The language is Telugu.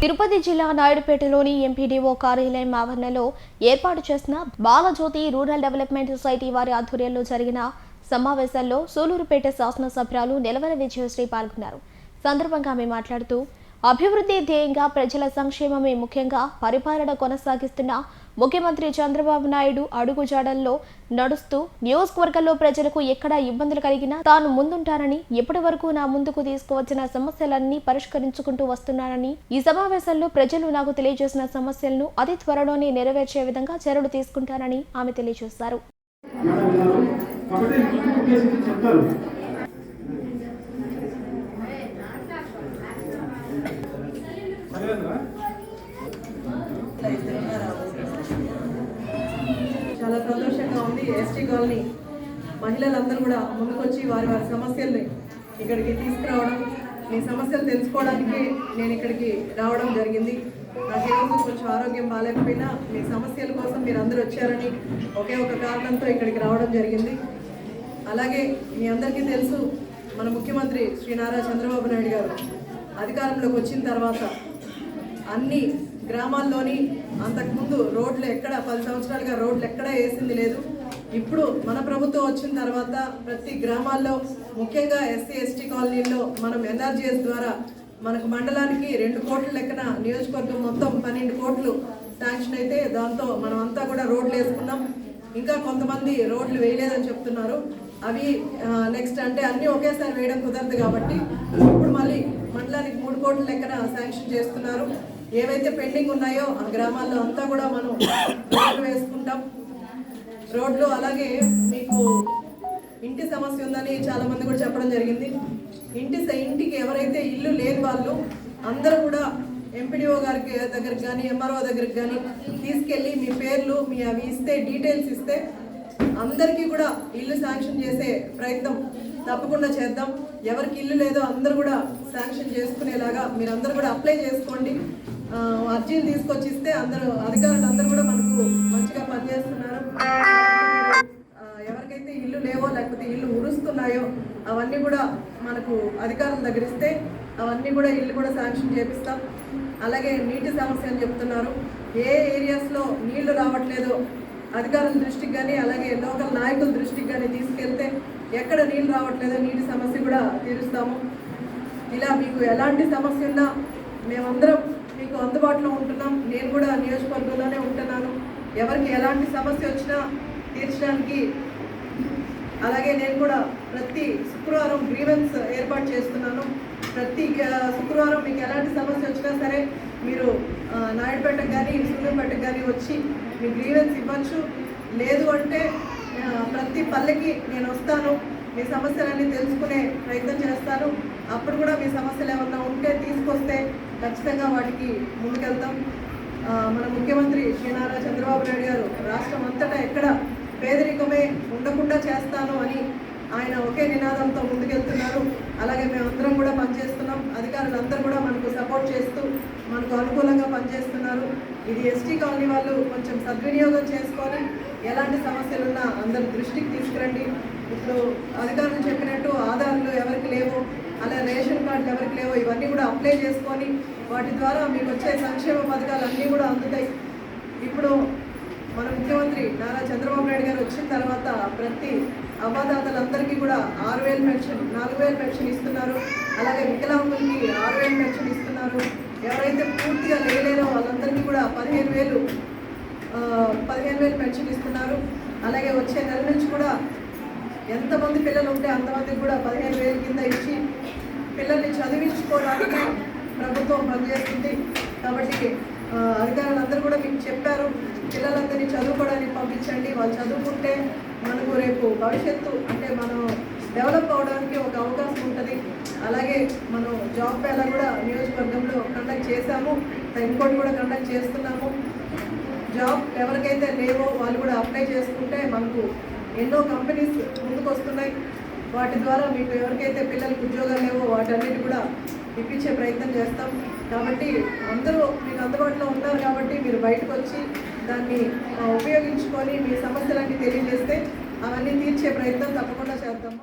తిరుపతి జిల్లా నాయుడుపేటలోని ఎంపీడీఓ కార్యాలయం ఆవరణలో ఏర్పాటు చేసిన బాలజ్యోతి రూరల్ డెవలప్మెంట్ సొసైటీ వారి ఆధ్వర్యంలో జరిగిన సమావేశాల్లో సూలూరుపేట శాసనసభ్యురాలు నిలవల విజయశ్రీ పాల్గొన్నారు. సందర్భంగా ఆమె మాట్లాడుతూ అభివృద్ధి ధ్యేయంగా ప్రజల సంక్షేమమే ముఖ్యంగా పరిపాలన కొనసాగిస్తున్న ముఖ్యమంత్రి చంద్రబాబు నాయుడు అడుగుజాడల్లో నడుస్తూ నియోజకవర్గంలో ప్రజలకు ఎక్కడ ఇబ్బందులు కలిగినా తాను ముందుంటానని, ఇప్పటి వరకు నా ముందుకు తీసుకువచ్చిన సమస్యలన్నీ పరిష్కరించుకుంటూ వస్తున్నానని, ఈ సమావేశంలో ప్రజలు నాకు తెలియజేసిన సమస్యలను అతి త్వరలోనే నెరవేర్చే విధంగా చర్యలు తీసుకుంటానని ఆమె తెలియజేశారు. చాలా సంతోషంగా ఉంది. ఎస్టీ కాలనీ మహిళలందరూ కూడా ముందుకొచ్చి వారి సమస్యల్ని ఇక్కడికి తీసుకురావడం, మీ సమస్యలు తెలుసుకోవడానికి నేను ఇక్కడికి రావడం జరిగింది. నాకేమో కొంచెం ఆరోగ్యం బాగాలేకపోయినా మీ సమస్యల కోసం మీరు అందరూ వచ్చారని ఒకే ఒక కారణంతో ఇక్కడికి రావడం జరిగింది. అలాగే మీ అందరికీ తెలుసు, మన ముఖ్యమంత్రి శ్రీ నారా చంద్రబాబు నాయుడు గారు అధికారంలోకి వచ్చిన తర్వాత అన్ని గ్రామాల్లోని అంతకుముందు రోడ్లు ఎక్కడ 10 సంవత్సరాలుగా రోడ్లు ఎక్కడా వేసింది లేదు. ఇప్పుడు మన ప్రభుత్వం వచ్చిన తర్వాత ప్రతి గ్రామాల్లో ముఖ్యంగా ఎస్సీ ఎస్టీ కాలనీల్లో మనం ఎన్ఆర్జీఎస్ ద్వారా మనకు మండలానికి 2 కోట్ల లెక్కన నియోజకవర్గం మొత్తం 12 కోట్లు శాంక్షన్ అయితే దాంతో మనం అంతా కూడా రోడ్లు వేసుకున్నాం. ఇంకా కొంతమంది రోడ్లు వేయలేదని చెప్తున్నారు. అవి నెక్స్ట్ అంటే అన్నీ ఒకేసారి వేయడం కుదరదు కాబట్టి ఇప్పుడు మళ్ళీ మండలానికి 3 కోట్ల లెక్కన శాంక్షన్ చేస్తున్నారు. ఏవైతే పెండింగ్ ఉన్నాయో ఆ గ్రామాల్లో అంతా కూడా మనం రోడ్లు వేసుకుంటాం. రోడ్లు అలాగే మీకు ఇంటి సమస్య ఉందని చాలామంది కూడా చెప్పడం జరిగింది. ఇంటికి ఎవరైతే ఇల్లు లేని వాళ్ళు అందరూ కూడా ఎంపీడీఓ గారికి దగ్గరికి కానీ ఎంఆర్ఓ దగ్గరికి కానీ తీసుకెళ్ళి మీ పేర్లు మీ అవి ఇస్తే డీటెయిల్స్ ఇస్తే అందరికీ కూడా ఇల్లు శాంక్షన్ చేసే ప్రయత్నం తప్పకుండా చేద్దాం. ఎవరికి ఇల్లు లేదో అందరూ కూడా శాంక్షన్ చేసుకునేలాగా మీరు అందరూ కూడా అప్లై చేసుకోండి. అర్జీలు తీసుకొచ్చి ఇస్తే అందరూ అధికారులు అందరూ కూడా మనకు మంచిగా పనిచేస్తున్నారు. ఎవరికైతే ఇల్లు లేవో లేకపోతే ఇల్లు ఉరుస్తున్నాయో అవన్నీ కూడా మనకు అధికారుల దగ్గర ఇస్తే అవన్నీ కూడా ఇల్లు కూడా శాంక్షన్ చేపిస్తాం. అలాగే నీటి సమస్య అని చెప్తున్నారు. ఏ ఏరియాస్లో నీళ్లు రావట్లేదో అధికారుల దృష్టికి కానీ అలాగే లోకల్ నాయకుల దృష్టికి కానీ తీసుకెళ్తే ఎక్కడ నీళ్ళు రావట్లేదో నీటి సమస్య కూడా తీరుస్తాము. ఇలా మీకు ఎలాంటి సమస్య ఉన్నా మేమందరం మీకు అందుబాటులో ఉంటున్నాం. నేను కూడా నియోజకవర్గంలోనే ఉంటున్నాను. ఎవరికి ఎలాంటి సమస్య వచ్చినా తీర్చడానికి అలాగే నేను కూడా ప్రతి శుక్రవారం గ్రీవెన్స్ ఏర్పాటు చేస్తున్నాను. ప్రతి శుక్రవారం మీకు ఎలాంటి సమస్య వచ్చినా సరే మీరు నాయుడుపేటకు కానీ సూళ్ళూరుపేటకు కానీ వచ్చి మీ గ్రీవెన్స్ ఇవ్వచ్చు. లేదు అంటే ప్రతి పల్లెకి నేను వస్తాను, మీ సమస్యలన్నీ తెలుసుకునే ప్రయత్నం చేస్తాను. అప్పుడు కూడా మీ సమస్యలు ఏమన్నా ఉంటే తీసుకొస్తే ఖచ్చితంగా వాటికి ముందుకెళ్తాం. మన ముఖ్యమంత్రి శ్రీ నారా చంద్రబాబు నాయుడు గారు రాష్ట్రం అంతటా ఎక్కడ పేదరికమే ఉండకుండా చేస్తాను అని ఆయన ఒకే నినాదంతో ముందుకెళ్తున్నారు. అలాగే మేమందరం కూడా పనిచేస్తున్నాం. అధికారులందరూ కూడా మనకు సపోర్ట్ చేస్తూ మనకు అనుకూలంగా పనిచేస్తున్నారు. ఇది ఎస్టీ కాలనీ వాళ్ళు కొంచెం సద్వినియోగం చేసుకొని ఎలాంటి సమస్యలున్నా అందరి దృష్టికి తీసుకురండి. ఇప్పుడు అధికారులు చెప్పినట్టు ఆధార్లు ఎవరికి లేవో అలా రేషన్ కార్డులు ఎవరికి లేవో ఇవన్నీ కూడా అప్లై చేసుకొని వాటి ద్వారా మీకు వచ్చే సంక్షేమ పథకాలు అన్నీ కూడా అందుతాయి. ఇప్పుడు మన ముఖ్యమంత్రి నారా చంద్రబాబు నాయుడు గారు వచ్చిన తర్వాత ప్రతి అవ్వాదాతలందరికీ కూడా 6,000 పెన్షన్ 4,000 పెన్షన్ ఇస్తున్నారు. అలాగే వికలాంగులకి 6,000 పెన్షన్ ఇస్తున్నారు. ఎవరైతే పూర్తిగా లేలేరో వాళ్ళందరికీ కూడా 15,000 పెన్షన్ ఇస్తున్నారు. అలాగే వచ్చే నెల నుంచి కూడా ఎంతమంది పిల్లలు ఉంటే అంతమందికి కూడా 15,000 కింద ఇచ్చి పిల్లల్ని చదివించుకోవడానికి ప్రభుత్వం పనిచేస్తుంది. కాబట్టి అధికారులందరూ కూడా మీకు చెప్పారు, పిల్లలందరినీ చదువుకోవడానికి పంపించండి. వాళ్ళు చదువుకుంటే మనకు రేపు భవిష్యత్తు అంటే మనం డెవలప్ అవడానికి ఒక అవకాశం ఉంటుంది. అలాగే మనం జాబ్ మేళా కూడా నియోజకవర్గంలో కండక్ట్ చేశాము, ఇంకోటి కూడా కండక్ట్ చేస్తున్నాము. జాబ్ ఎవరికైతే లేవో వాళ్ళు కూడా అప్లై చేసుకుంటే మనకు ఎన్నో కంపెనీస్ ముందుకు వస్తున్నాయి. వాటి ద్వారా మీకు ఎవరికైతే పిల్లలకు ఉద్యోగాలు లేవో వాటన్నిటి కూడా ఇప్పించే ప్రయత్నం చేస్తాం. కాబట్టి అందరూ మీకు అందుబాటులో ఉన్నారు కాబట్టి మీరు బయటకు వచ్చి దాన్ని ఉపయోగించుకొని మీ సమస్యలన్నీ తెలియజేస్తే అవన్నీ తీర్చే ప్రయత్నం తప్పకుండా చేద్దాం.